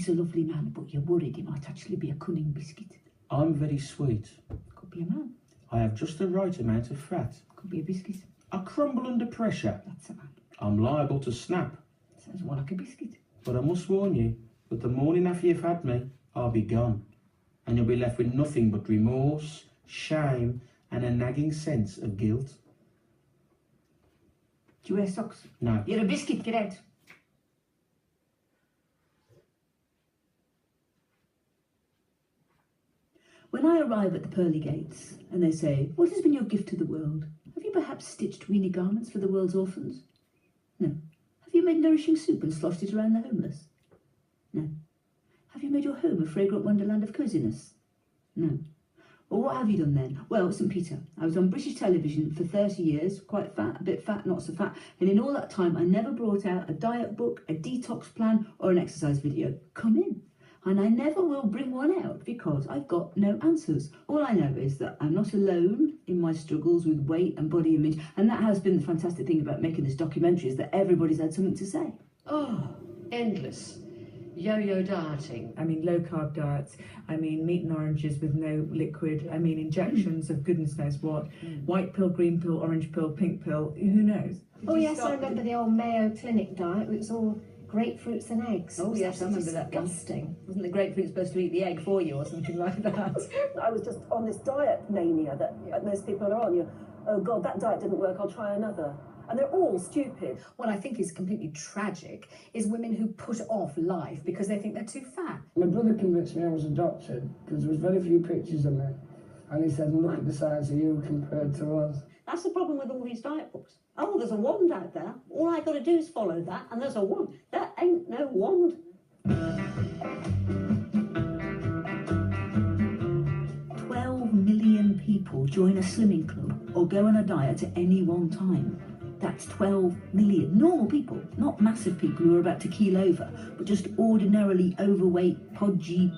He's a lovely man, but you're worried he might actually be a cunning biscuit. I'm very sweet. Could be a man. I have just the right amount of fat. Could be a biscuit. I crumble under pressure. That's a man. I'm liable to snap. Sounds more like a biscuit. But I must warn you that the morning after you've had me, I'll be gone. And you'll be left with nothing but remorse, shame, and a nagging sense of guilt. Do you wear socks? No. You're a biscuit, get out. When I arrive at the pearly gates and they say, "What has been your gift to the world? Have you perhaps stitched weenie garments for the world's orphans? No. Have you made nourishing soup and sloshed it around the homeless? No. Have you made your home a fragrant wonderland of coziness? No. Well, what have you done then? Well, St. Peter, I was on British television for 30 years, quite fat, a bit fat, not so fat, and in all that time I never brought out a diet book, a detox plan or an exercise video. Come in. And I never will bring one out because I've got no answers. All I know is that I'm not alone in my struggles with weight and body image, and that has been the fantastic thing about making this documentary, is that everybody's had something to say. Oh, endless. Yo-yo dieting. I mean low-carb diets, I mean meat and oranges with no liquid, I mean injections of goodness knows what, white pill, green pill, orange pill, pink pill, who knows? Oh yes, I remember the old Mayo Clinic diet. It was all grapefruits and eggs. Oh yes, I remember that one. Disgusting. Wasn't the grapefruit supposed to eat the egg for you or something like that? I was just on this diet mania that most people are on. Oh God, that diet didn't work, I'll try another. And they're all stupid. What I think is completely tragic is women who put off life because they think they're too fat. My brother convinced me I was a doctor because there was very few pictures of me. And he said, look at the size of you compared to us. That's the problem with all these diet books. Oh, there's a wand out there. All I got to do is follow that, and there's a wand. There ain't no wand. 12 million people join a slimming club or go on a diet at any one time. That's 12 million normal people, not massive people who are about to keel over, but just ordinarily overweight, pudgy,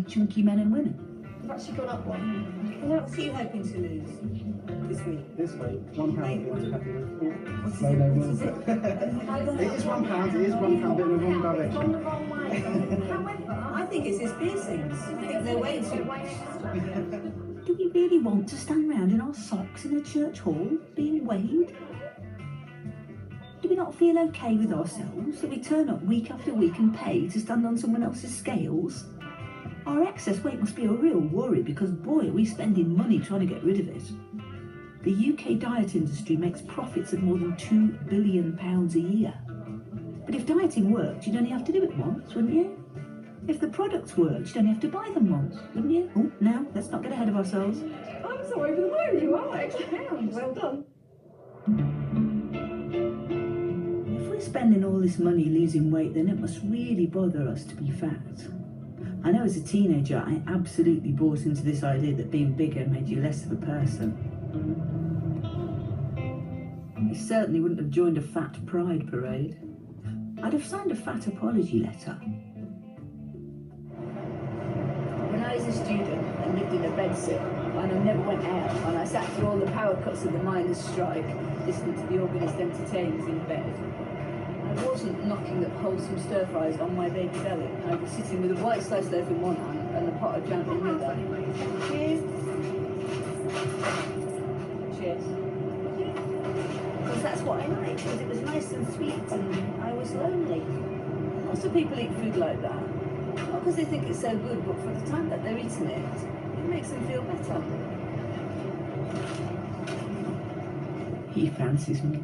chunky men and women. You've actually gone up one. What are you hoping to lose this week? This week, £1 What is No, it? no, What no. is it? It is £1, it is £1 in the wrong direction. Gone the wrong way. I think it's his piercings. I think they're way too much. Do we really want to stand round in our socks in a church hall being weighed? Do we not feel okay with ourselves that we turn up week after week and pay to stand on someone else's scales? Our excess weight must be a real worry because, boy, are we spending money trying to get rid of it. The UK diet industry makes profits of more than £2 billion a year. But if dieting worked, you'd only have to do it once, wouldn't you? If the products worked, you'd only have to buy them once, wouldn't you? Oh, now, let's not get ahead of ourselves. I'm so over the moon. You are extra pounds. Well done. If we're spending all this money losing weight, then it must really bother us to be fat. I know as a teenager, I absolutely bought into this idea that being bigger made you less of a person. I certainly wouldn't have joined a fat pride parade. I'd have signed a fat apology letter. When I was a student and lived in a bedsit, and I never went out, and I sat through all the power cuts of the miners' strike, listening to the organist entertainers in bed, I wasn't knocking up wholesome stir-fries on my baby belly. I was sitting with a white sliced loaf in one hand and a pot of jam in the other. Cheers. Cheers. Because that's what I liked, because it was nice and sweet and I was lonely. Lots of people eat food like that. Not because they think it's so good, but for the time that they're eating it, it makes them feel better. He fancies me.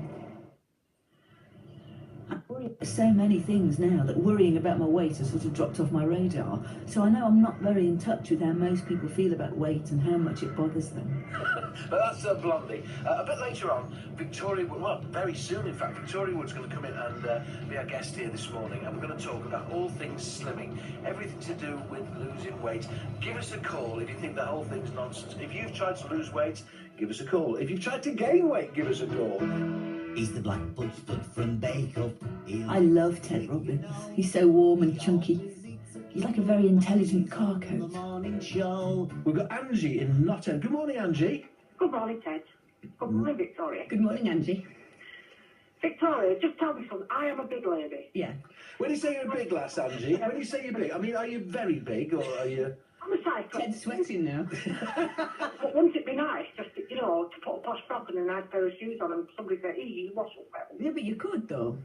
So many things now that worrying about my weight has sort of dropped off my radar. So I know I'm not very in touch with how most people feel about weight and how much it bothers them. But that's Blondie. A bit later on, Victoria, well, very soon in fact, Victoria Wood's going to come in and be our guest here this morning, and we're going to talk about all things slimming, everything to do with losing weight. Give us a call if you think the whole thing's nonsense. If you've tried to lose weight, give us a call. If you've tried to gain weight, give us a call. He's the black bustard from Bake Off. I love Ted Robbins. He's so warm and chunky. He's like a very intelligent car coat. We've got Angie in Nottingham. Good morning, Angie. Good morning, Ted. Good morning, Victoria. Good morning, Angie. Victoria, just tell me something. I am a big lady. Yeah. When you say you're a big lass, Angie, when you say you're big, I mean, are you very big or are you... I'm a size 12. Ted's sweating now. But wouldn't it be nice, just, you know, to put a posh frock and a nice pair of shoes on and somebody say, you wasn't well? Yeah, but you could, though.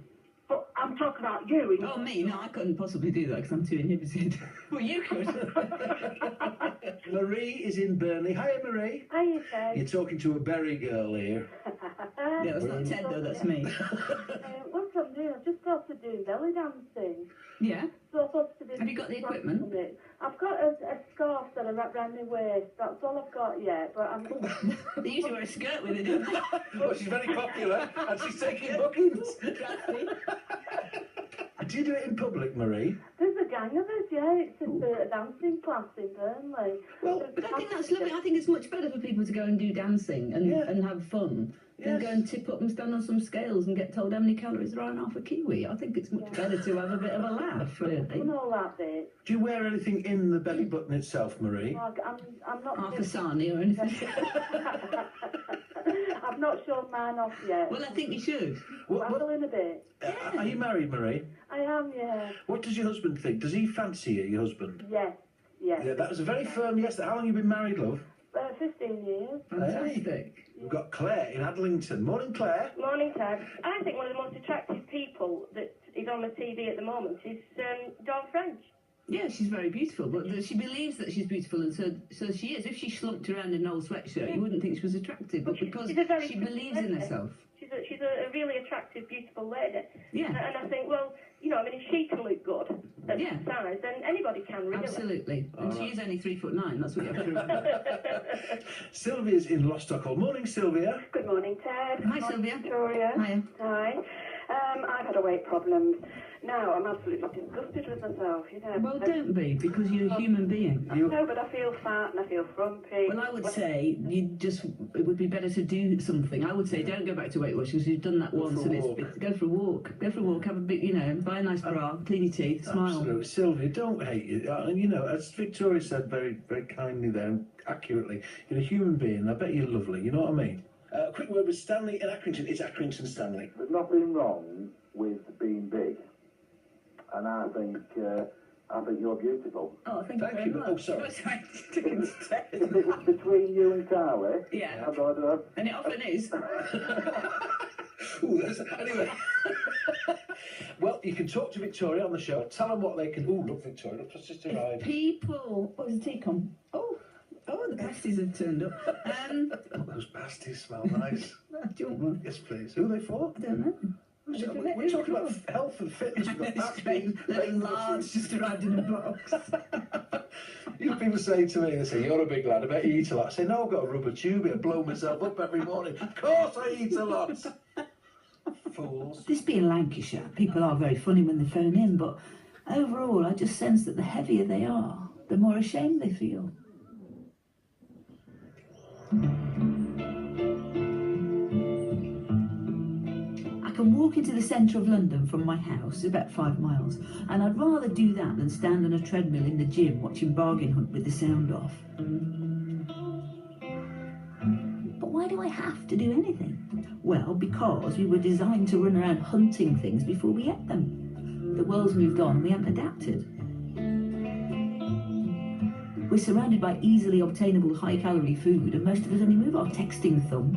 But I'm talking about you. And Oh, me? No, I couldn't possibly do that because I'm too inhibited. Well, you could. Marie is in Burnley. Hiya, Marie. Hiya, Ted. You're talking to a berry girl here. Yeah, that's not Ted, though, that's me. What I'm doing, I've just got to do belly dancing. Yeah? So I thought to do. Have you got the equipment? I've got a scarf that I wrap around my waist. That's all I've got yet. But I'm. They usually wear a skirt with it, don't they? Well, she's very popular and she's taking bookings. Do you do it in public, Marie? There's a gang of us, yeah. It's just a dancing class in Burnley. Well, But I think that's lovely. I think it's much better for people to go and do dancing and have fun than go and tip up and stand on some scales and get told how many calories there are in half a kiwi. I think it's much better to have a bit of a laugh, really. And all that bit. Do you wear anything in the belly button itself, Marie? I'm not. Half a sarnie or anything. I've not shown mine off yet. Well, I think you should. I will in a bit. Are you married, Marie? I am, yeah. What does your husband think? Does he fancy you, your husband? Yes, yes. Yeah, that was a very firm yes. How long have you been married, love? 15 years. Fantastic. We've got Claire in Adlington. Morning, Claire. Morning, Ted. I think one of the most attractive people that is on the TV at the moment is Dawn French. Yeah, she's very beautiful, but she believes that she's beautiful, and so she is. If she slumped around in an old sweatshirt, you wouldn't think she was attractive, but because she believes in herself. She's a really attractive, beautiful lady. Yeah. And I think, well, you know, I mean, if she can look good at that size, then anybody can, really. Absolutely. And she is only 3'9", that's what you have to remember. Sylvia's in Lostockholm. Morning, Sylvia. Good morning, Ted. Hi, Sylvia. Victoria. Hiya. Hi. I've had a weight problem. Now I'm absolutely disgusted with myself, you know. Well, don't be, because you're a human being. No, but I feel fat and I feel frumpy. Well, I would say it would be better to do something. I would say don't go back to Weight Watchers because you've done that once and go for a walk. Go for a walk, have a bit, buy a nice bra, clean your teeth, smile. Absolutely. Sylvia, don't hate you. And as Victoria said very, very kindly there and accurately, you're a human being. I bet you're lovely, you know what I mean? A quick word with Stanley in Accrington. It's Accrington Stanley. There's nothing wrong with being big. And I think you're beautiful. Oh, thank you very much. Oh, sorry. If it was between you and Carly, yeah. And it often is. Anyway. Well, you can talk to Victoria on the show. Tell them what they can... Oh, look, Victoria, look, just arrived. People... Oh, there's a tea come. Oh, the pasties have turned up. Those pasties smell nice. Do you want one? Yes, please. Who are they for? I don't know. We're talking about health and fitness. We've got pasties. Little large just arrived in a box. You know, people say to me, they say, you're a big lad, I bet you eat a lot. I say, no, I've got a rubber tube, I blow myself up every morning. Of course I eat a lot. Fools. This being Lancashire, people are very funny when they phone in, but overall I just sense that the heavier they are, the more ashamed they feel. I can walk into the centre of London from my house, about 5 miles, and I'd rather do that than stand on a treadmill in the gym watching Bargain Hunt with the sound off. But why do I have to do anything? Well, because we were designed to run around hunting things before we ate them. The world's moved on and we haven't adapted. We're surrounded by easily obtainable high-calorie food, and most of us only move our texting thumb.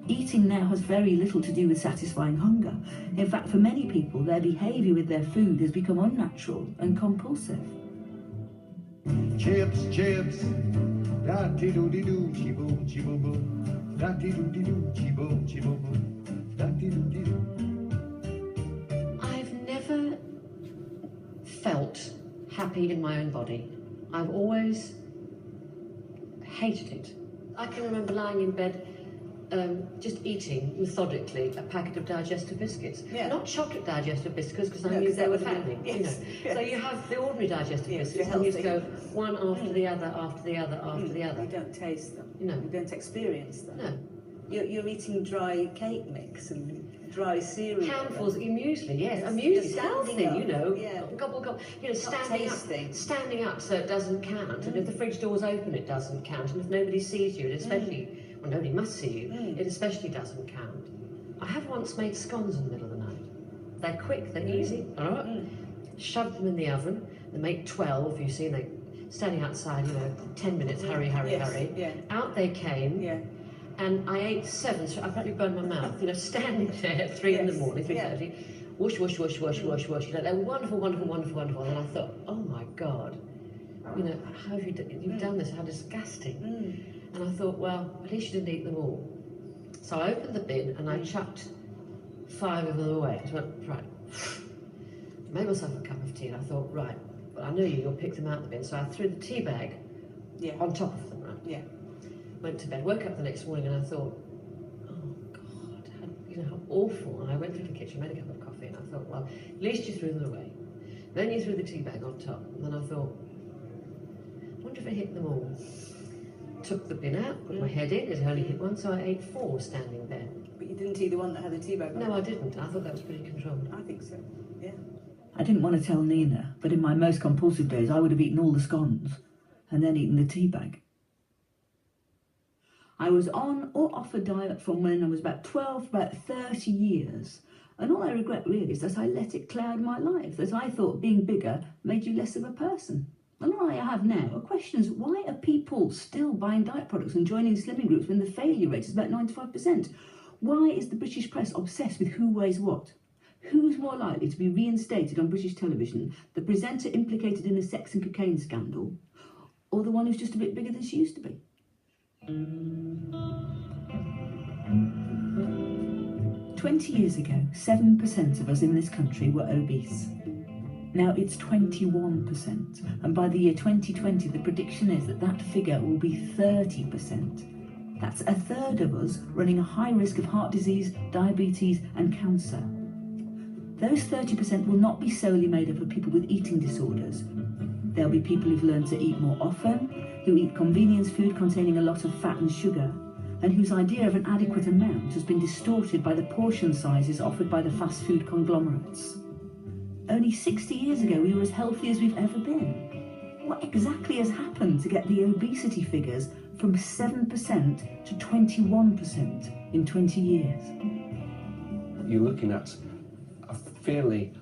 Eating now has very little to do with satisfying hunger. In fact, for many people, their behaviour with their food has become unnatural and compulsive. Chips, da-dee-doo-dee-doo, chi-boom, chi-boom-boom, da-dee-doo-dee-doo, chi-boom, chi-boom-boom, da-dee-doo-dee-doo. I've never felt happy in my own body. I've always hated it. I can remember lying in bed just eating methodically a packet of digestive biscuits. Not chocolate digestive biscuits because I knew they were fattening. Yes. So you have the ordinary digestive biscuits and you just go one after the other, after the other, after the other. You don't taste them. No. You don't experience them. No. You're eating dry cake mix and dry cereal. Handfuls of muesli, yes. A You're muesli's healthy, standing you know. up, yeah. Gobble, gobble. You know, Not tasting. standing up so it doesn't count. And if the fridge door's open, it doesn't count. And if nobody sees you, it especially, well, nobody must see you, it especially doesn't count. I have once made scones in the middle of the night. They're quick, they're easy, all right? Shoved them in the oven. They make 12, you see, and they're standing outside, 10 minutes, hurry, hurry, hurry. Yeah. Out they came. Yeah. And I ate 7, so I practically burned my mouth, standing there at 3 in the morning, 3:30. Whoosh, whoosh, whoosh, whoosh, whoosh, whoosh. They're wonderful, wonderful, wonderful, wonderful. And I thought, oh my God, how have you've done this? How disgusting. And I thought, well, at least you didn't eat them all. So I opened the bin and I chucked 5 of them away. I just went, right. I made myself a cup of tea and I thought, right, well, I know you'll pick them out of the bin. So I threw the tea bag on top of them, right? Yeah. Went to bed, woke up the next morning and I thought, oh God, how awful. And I went through the kitchen, made a cup of coffee and I thought, well, at least you threw them away. Then you threw the tea bag on top. And then I thought, I wonder if I hit them all. Took the bin out, put my head in, it only hit one, so I ate 4 standing there. But you didn't eat the one that had the tea bag on? No, I didn't. I thought that was pretty controlled. I think so, yeah. I didn't want to tell Nina, but in my most compulsive days I would have eaten all the scones and then eaten the tea bag. I was on or off a diet from when I was about 12 for about 30 years. And all I regret really is that I let it cloud my life, that I thought being bigger made you less of a person. And all I have now are questions: why are people still buying diet products and joining slimming groups when the failure rate is about 95%? Why is the British press obsessed with who weighs what? Who's more likely to be reinstated on British television, the presenter implicated in a sex and cocaine scandal, or the one who's just a bit bigger than she used to be? 20 years ago, 7% of us in this country were obese. Now it's 21%, and by the year 2020 the prediction is that that figure will be 30%. That's a third of us running a high risk of heart disease, diabetes and cancer. Those 30% will not be solely made up of people with eating disorders. There'll be people who've learned to eat more often, who eat convenience food containing a lot of fat and sugar, and whose idea of an adequate amount has been distorted by the portion sizes offered by the fast food conglomerates. Only 60 years ago we were as healthy as we've ever been. What exactly has happened to get the obesity figures from 7% to 21% in 20 years? You're looking at a fairly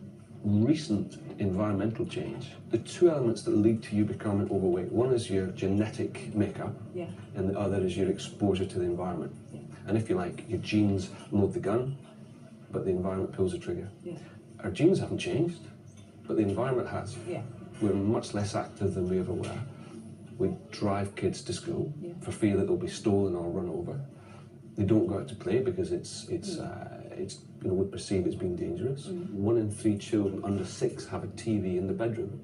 recent environmental change. The 2 elements that lead to you becoming overweight, one is your genetic makeup, and the other is your exposure to the environment. And if you like, your genes load the gun, but the environment pulls the trigger. Our genes haven't changed, but the environment has. We're much less active than we ever were. We drive kids to school for fear that they'll be stolen or run over. They don't go out to play because we perceive it's being dangerous. 1 in 3 children under 6 have a TV in the bedroom.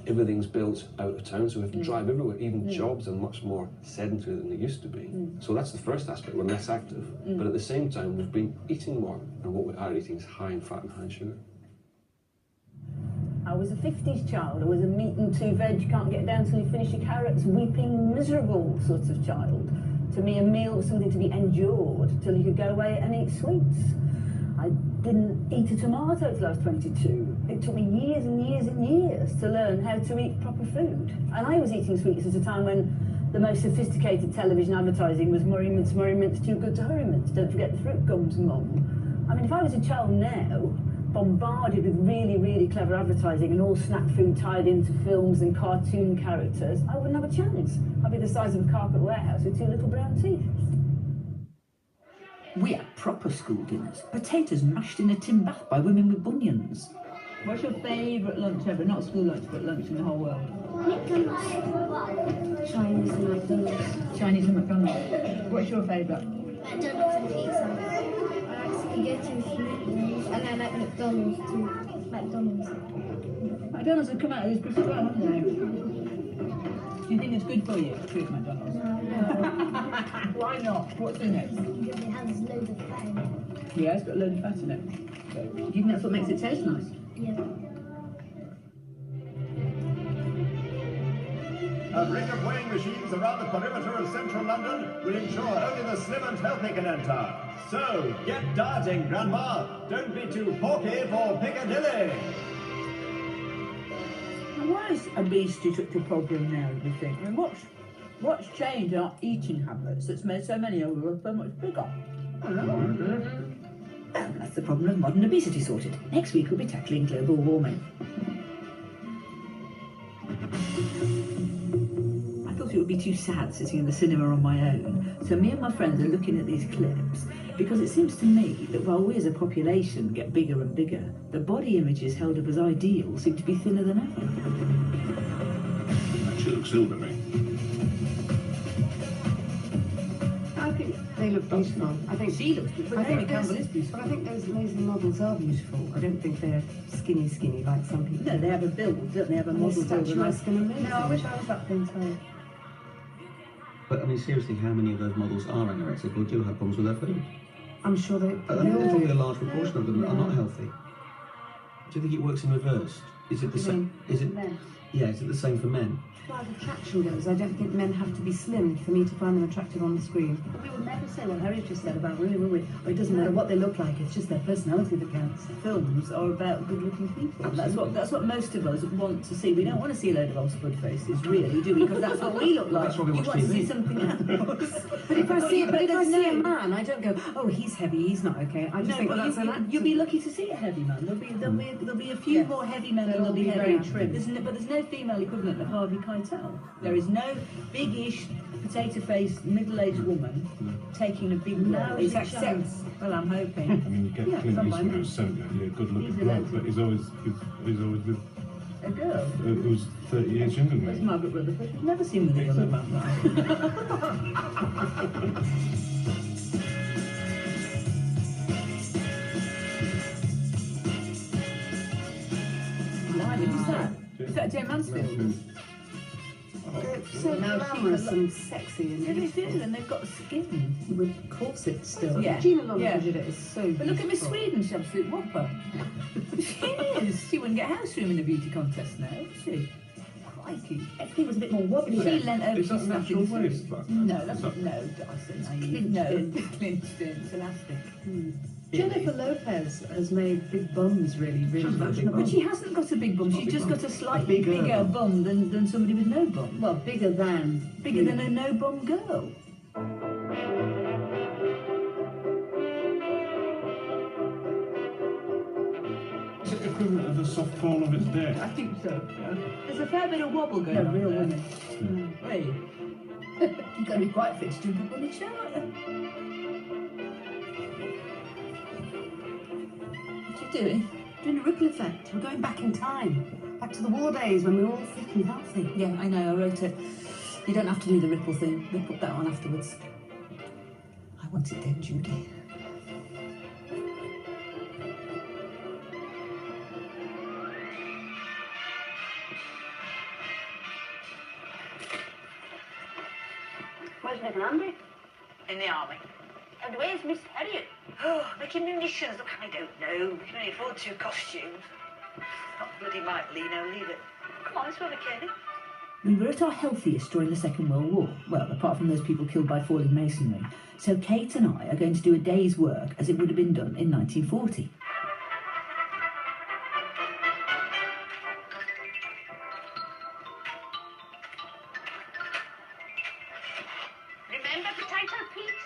Everything's built out of town, so we have to drive everywhere. Even jobs are much more sedentary than they used to be. So that's the first aspect, we're less active. But at the same time, we've been eating more, and what we are eating is high in fat and high in sugar. I was a 50s child. I was a meat and 2 veg, can't get down till you finish your carrots, weeping, miserable sort of child. To me, a meal was something to be endured till you could go away and eat sweets. I didn't eat a tomato till I was 22. It took me years and years and years to learn how to eat proper food. And I was eating sweets at a time when the most sophisticated television advertising was Murray Mints, too good to hurry mints. Don't forget the fruit gums, Mum. I mean, if I was a child now, bombarded with really, really clever advertising and all snack food tied into films and cartoon characters, I wouldn't have a chance. I'd be the size of a carpet warehouse with 2 little brown teeth. We had proper school dinners. Potatoes mashed in a tin bath by women with bunions. What's your favourite lunch ever? Not school lunch, but lunch in the whole world. Chinese and McDonald's. Chinese and McDonald's. What's your favourite? McDonald's and pizza. I like spaghetti and meatballs, and I like McDonald's too. McDonald's. McDonald's have come out of this pretty well, haven't they? Do you think it's good for you to eat McDonald's? No. Why not? What's in it? Because it has loads of fat in it. Yeah, it's got loads of fat in it. Do you think that's what makes it taste nice? Yeah. A ring of weighing machines around the perimeter of central London will ensure only the slim and healthy can enter. So, get dieting, Grandma. Don't be too porky for Piccadilly. Why is obesity such a problem now, do you think? I mean, what's changed in our eating habits that's made so many of us so much bigger? I don't know. Well, that's the problem of modern obesity sorted. Next week we'll be tackling global warming. I thought it would be too sad sitting in the cinema on my own, so me and my friends are looking at these clips because it seems to me that while we as a population get bigger and bigger, the body images held up as ideal seem to be thinner than ever. She looks ill to me. I think they look beautiful. I think she looks beautiful. I think Campbell is beautiful. But I think those amazing models are beautiful. I don't think they're skinny like some people. No, they have a build, don't they? Have a model build. No, I wish I was that thin too. But I mean, seriously, how many of those models are anorexic or do have problems with their food? I'm sure they I think all probably a do. large proportion of them are not healthy. Do you think it works in reverse? Is it the same? Is it? Men. Yeah, is it the same for men? As far as attraction goes, I don't think men have to be slim for me to find them attractive on the screen. We would never say what Harry just said about women, will we? Or it doesn't matter what they look like, it's just their personality that counts. Films are about good-looking people. That's what most of us want to see. We don't want to see a load of old spud faces, really, do we? Because that's what we look like. That's why we watch you want to TV. see something else. But if I see a man, I don't go, oh, he's heavy, he's not okay. I just think that's an actor. You'll be lucky to see a heavy man. There'll be a few more heavy men than there'll be heavy. very trim. But there's no female equivalent of Harvey Keitel. There is no big-ish, potato-faced, middle-aged woman taking a big role. It's accepted. Well, I'm hoping. I mean, you get Clint Eastwood who's 70, yeah, good-looking bloke, but he's always with a girl who's 30 years younger than That's me. Margaret Rutherford. I've never seen with a younger man. Blimey, who's that? Is that Jane Mansfield? They're so glamorous and sexy and Yeah, they do, and they've got skin. with corsets still. Yeah. Gina Longford Yeah. did it. It's so But look at Miss beautiful. Sweden, she's an absolute whopper. She is. She wouldn't get house room in a beauty contest now, would she? Crikey. Everything was a bit more wobbly. She leant over. Is that she's natural snapping waist? That? No, that's not. No, Dyson. No, it's clinched in. It's elastic. Jennifer Lopez has made big bums really fashionable. But she hasn't got a big bum. She's just got a slightly bigger bum than somebody with no bum. Well, bigger than a no bum girl. Is it equivalent of the soft porn of its day? I think so. Yeah. There's a fair bit of wobble going on. real there. women. Hey, you've got to be quite fit to jump up on the show, aren't you? What are you doing? Doing a ripple effect. We're going back in time. Back to the war days when we were all fit and healthy. Yeah, I know, I wrote it. You don't have to do the ripple thing. We'll put that on afterwards. I want it then, Judy. Where's Ned Landry? In the army. And where's Miss Harriet? Oh, making munitions. Look, I don't know. We can only afford 2 costumes. Not bloody Mike Leno either. Come on, let's go to Kenny. We were at our healthiest during the Second World War. Well, apart from those people killed by falling masonry. So Kate and I are going to do a day's work as it would have been done in 1940. Remember Potato Pete?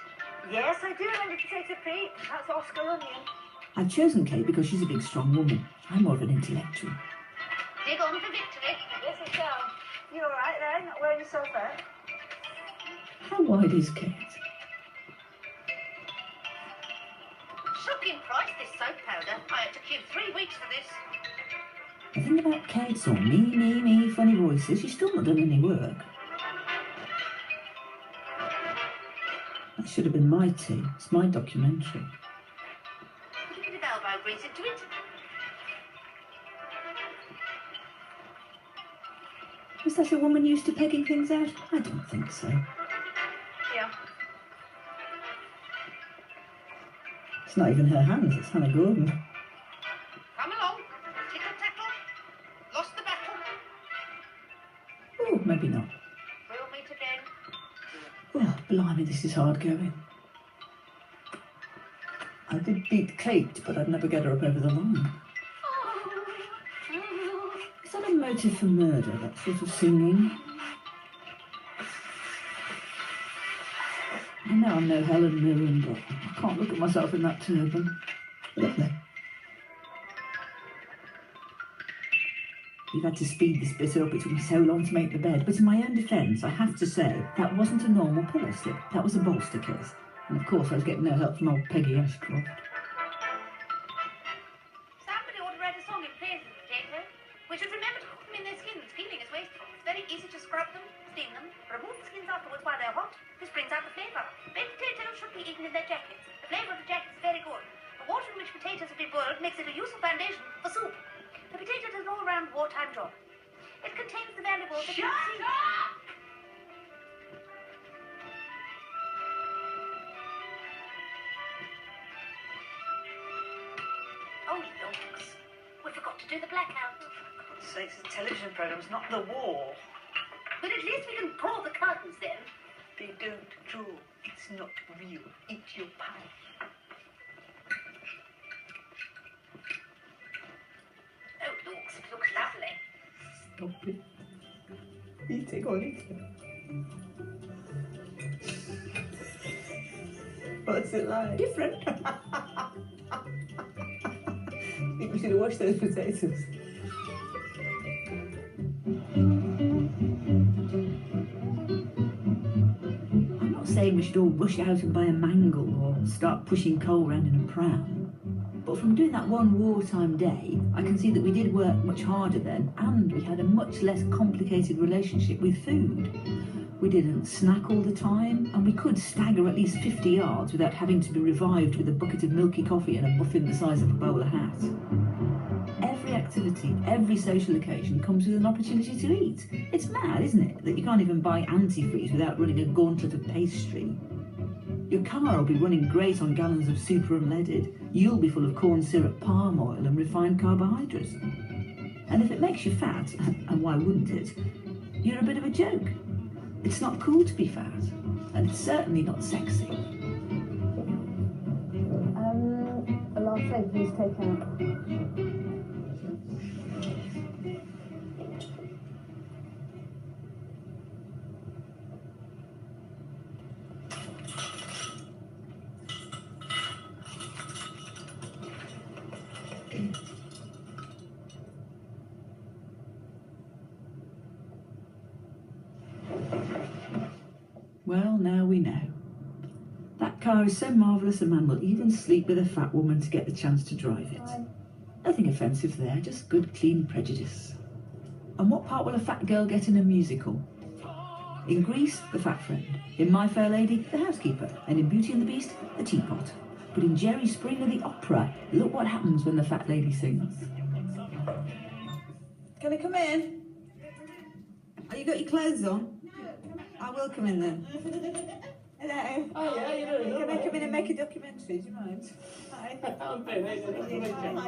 Yes, I do remember Potato Pete. That's Oscar Onion. I've chosen Kate because she's a big, strong woman. I'm more of an intellectual. Dig on for victory. Yes, I shall. You all right there? Not wearing yourself out? How wide is Kate? Shocking price, this soap powder. I had to queue 3 weeks for this. The thing about Kate's all me, funny voices, she's still not done any work. That should have been my tea. It's my documentary. Put a bit of elbow grease into it. Was that a woman used to pegging things out? I don't think so. Yeah. It's not even her hands, it's Hannah Gordon. Come along. Tickle tackle. Lost the battle. Oh, maybe not. We'll meet again. Oh, blimey, this is hard going. I did beat Kate, but I'd never get her up over the line. Is that a motive for murder, that sort of singing? I know I'm no Helen Mirren, but I can't look at myself in that turban. Lovely. We've had to speed this bit up. It took me so long to make the bed. But in my own defence, I have to say, that wasn't a normal pillow slip. That was a bolster case. And of course, I was getting no help from old Peggy Ashcroft. Somebody ought to write a song in praise of the potato. We should remember to cook them in their skins. Peeling is wasteful. It's very easy to scrub them, steam them, remove the skins afterwards while they're hot. This brings out the flavour. Baked potatoes should be eaten in their jackets. The flavour of the jacket is very good. The water in which potatoes have been boiled makes it a useful foundation for soup. The potato is an all-round wartime job. It contains the valuable vitamin C. Oh, yonks. We forgot to do the blackout. For God's sake, it's a television programme, it's not the war. But at least we can draw the curtains then. They don't draw. It's not real. Eat your pie. Oh, looks, it looks lovely. Stop it. Eat it, go on, eat it. What's it like? Different. I think we should have washed those potatoes. I'm not saying we should all rush out and buy a mangle or start pushing coal around in a pram. But from doing that one wartime day, I can see that we did work much harder then, and we had a much less complicated relationship with food. We didn't snack all the time, and we could stagger at least 50 yards without having to be revived with a bucket of milky coffee and a muffin the size of a bowler hat. Every activity, every social occasion comes with an opportunity to eat. It's mad, isn't it, that you can't even buy antifreeze without running a gauntlet of pastry. Your car will be running great on gallons of super unleaded. You'll be full of corn syrup, palm oil and refined carbohydrates. And if it makes you fat, and why wouldn't it, you're a bit of a joke. It's not cool to be fat, and it's certainly not sexy. A latte, please, take out. Well, now we know. That car is so marvellous a man will even sleep with a fat woman to get the chance to drive it. Nothing offensive there, just good, clean prejudice. And what part will a fat girl get in a musical? In Grease, the fat friend. In My Fair Lady, the housekeeper. And in Beauty and the Beast, the teapot. But in Jerry Springer, the opera, look what happens when the fat lady sings. Can I come in? Oh, you got your clothes on? I will come in then. Hello. Oh, yeah, how you doing? Can I come in and make a documentary? Do you mind? Hi. I'm Ben. If people think I am a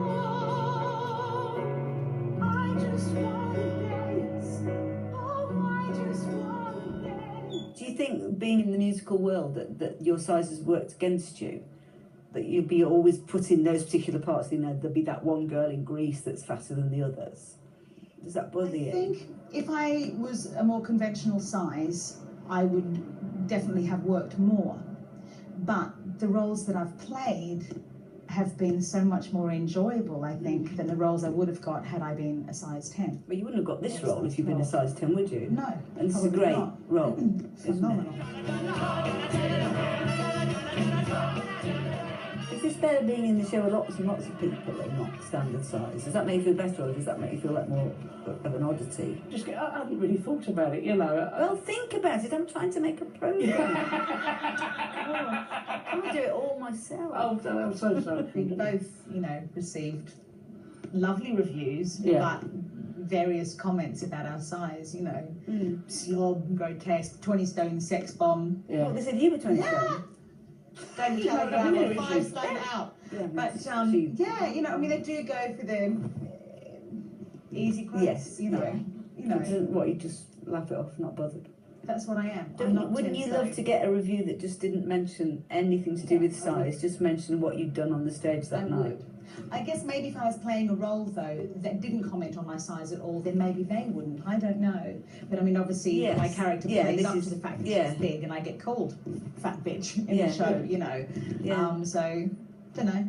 whore, I just want to dance. Oh, I just want to dance. Do you think, being in the musical world, that your size has worked against you? That you'll be always put in those particular parts, you know, there'll be that one girl in Greece that's fatter than the others. Does that bother you? I think if I was a more conventional size, I would definitely have worked more. But the roles that I've played have been so much more enjoyable, I think, than the roles I would have got had I been a size 10. But you wouldn't have got this role if you'd been a size 10, would you? No. And it's a great role. Phenomenal. Is this better being in the show with lots and lots of people and not standard size? Does that make you feel better, or does that make you feel like more of an oddity? I hadn't really thought about it, you know. Well, think about it. I'm trying to make a programme. I can't do it all myself. Oh, I'm so sorry. We both, you know, received lovely reviews, Yeah. but various comments about our size, you know, slob, grotesque, 20 stone sex bomb. Yeah. What, they said you were 20 stone? Don't telegram or 5 stone out. Yeah, But yeah, you know, I mean, they do go for the easy quotes. Yes, you know, yeah. you know. What, you just laugh it off, not bothered? That's what I am. Wouldn't you love to get a review that just didn't mention anything to do with size, just mention what you'd done on the stage that night? I guess maybe if I was playing a role, though, that didn't comment on my size at all, then maybe they wouldn't. I don't know. But I mean, obviously, Yes. my character Yeah, plays this up is- to the fact that yeah. she's big, and I get called fat bitch in Yeah. the show, you know. Yeah. So, don't know.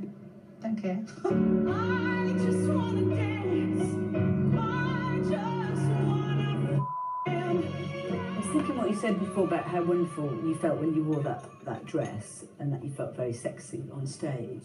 Don't care. I just wanna dance. I just wanna I was thinking what you said before about how wonderful you felt when you wore that dress and that you felt very sexy on stage.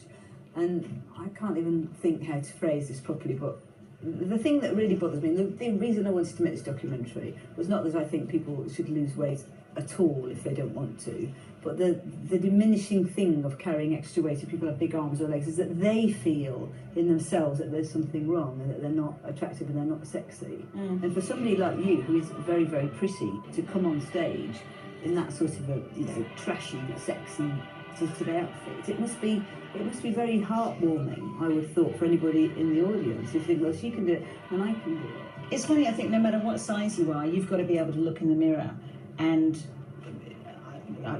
And I can't even think how to phrase this properly, but the thing that really bothers me, the reason I wanted to make this documentary was not that I think people should lose weight at all if they don't want to, but the diminishing thing of carrying extra weight if people have big arms or legs is that they feel in themselves that there's something wrong and that they're not attractive and they're not sexy. And for somebody like you, who is very, very pretty, to come on stage in that sort of a, you know, trashy, sexy sort of outfit, it must be very heartwarming, I would have thought, for anybody in the audience who think, well, she can do it and I can do it. It's funny, I think no matter what size you are, you've got to be able to look in the mirror and,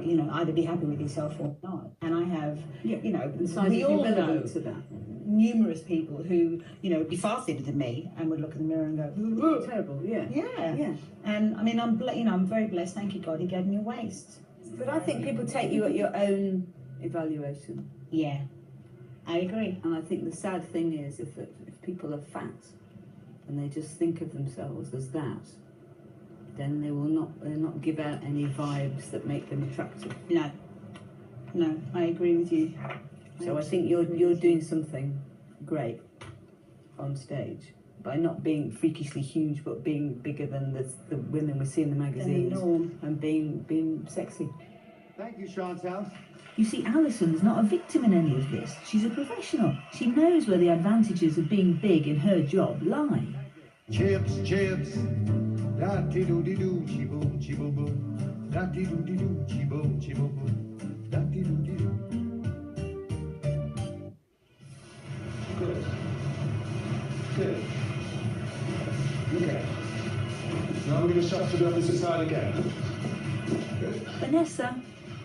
you know, either be happy with yourself or not. And I have, you know, we all know to that. numerous people who, you know, would be far thinner than me and would look in the mirror and go, "Ugh." Terrible, yeah. Yeah. And I mean, I'm very blessed. Thank you, God, He gave me a waist. But I think people take you at your own evaluation. Yeah, I agree. And I think the sad thing is if people are fat and they just think of themselves as that, then they'll not give out any vibes that make them attractive. No, I agree with you. So I think you're doing something great on stage by not being freakishly huge, but being bigger than the women we see in the magazines and being sexy. Thank you, Chantal. You see, Alison's not a victim in any of this. She's a professional. She knows where the advantages of being big in her job lie. Chips, chips, da-dee-doo-dee-doo, chi-boom, chi-boom-boom, da-dee-doo-dee-doo, chi-boom, chi-boom-boom, da-dee-doo-dee-doo. Good. Good. Okay. Now we're going to shuffle to the opposite side again. Good. Vanessa,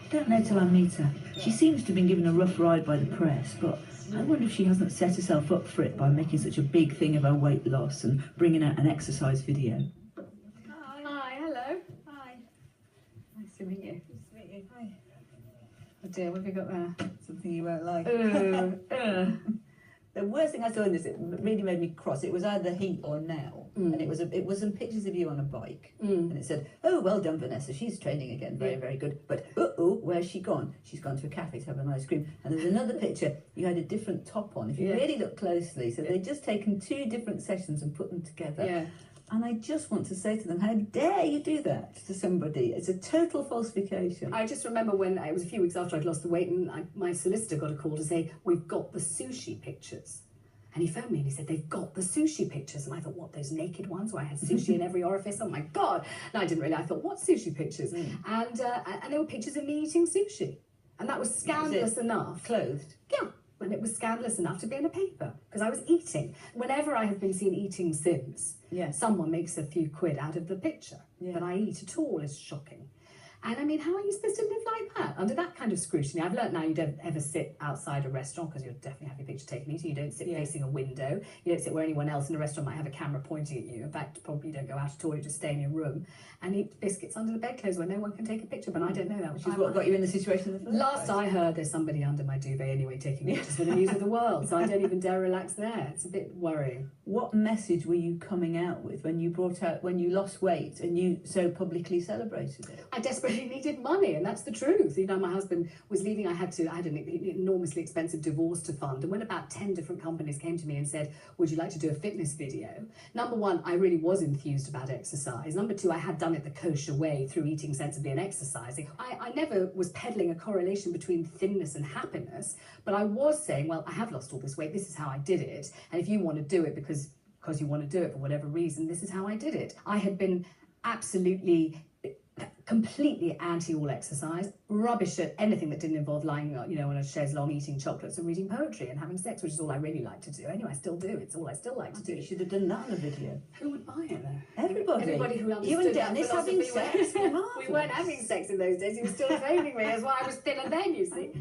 don't know till I meet her. She seems to have been given a rough ride by the press, but I wonder if she hasn't set herself up for it by making such a big thing of her weight loss and bringing out an exercise video. Hi, hello. Hi. Nice to meet you. Nice to meet you. Hi. Oh dear, what have you got there? Something you won't like. The worst thing I saw in this, it really made me cross. It was either Heat or Now, and it was some pictures of you on a bike, and it said, "Oh, well done, Vanessa. She's training again, very, very good." But where's she gone? She's gone to a cafe to have an ice cream. And there's another picture. You had a different top on. If you really look closely, so they'd just taken two different sessions and put them together. Yeah. And I just want to say to them, how dare you do that to somebody? It's a total falsification. I just remember when it was a few weeks after I'd lost the weight, and my solicitor got a call to say, "We've got the sushi pictures." And he phoned me and he said, "They've got the sushi pictures." And I thought, what, those naked ones where I had sushi in every orifice? Oh my God. And I didn't really, I thought, what sushi pictures? And there were pictures of me eating sushi. And that was scandalous enough. Clothed? Yeah. And it was scandalous enough to be in a paper because I was eating. Whenever I have been seen eating since, someone makes a few quid out of the picture. That I eat at all is shocking. And I mean, how are you supposed to live like that under that kind of scrutiny? I've learnt now you don't ever sit outside a restaurant because you'll definitely have your picture taken eating. You don't sit facing a window. You don't sit where anyone else in a restaurant might have a camera pointing at you. In fact, probably you don't go out at all. You just stay in your room and eat biscuits under the bedclothes where no one can take a picture. But I don't know that. Which is what got you in the situation in the first Last place. I heard, there's somebody under my duvet anyway taking pictures for the news of the world. So I don't even dare relax there. It's a bit worrying. What message were you coming out with when you lost weight and you so publicly celebrated it? I desperately needed money, and that's the truth. You know, my husband was leaving. I had an enormously expensive divorce to fund, and when about 10 different companies came to me and said, "Would you like to do a fitness video?" Number one, I really was enthused about exercise. Number two, I had done it the kosher way through eating sensibly and exercising. I never was peddling a correlation between thinness and happiness, but I was saying, well, I have lost all this weight. This is how I did it, and if you want to do it because you want to do it for whatever reason, this is how I did it. I had been absolutely completely anti all exercise, rubbish at anything that didn't involve lying, you know, on a chaise longue eating chocolates and reading poetry and having sex, which is all I really like to do. Anyway, I still do. It's all I still like to do. You should have done that in a video. Who would buy it though? Everybody. Who understood You and that Dennis having philosophy sex. we weren't having sex in those days. He was still phoning me. That's why I was thinner then, you see.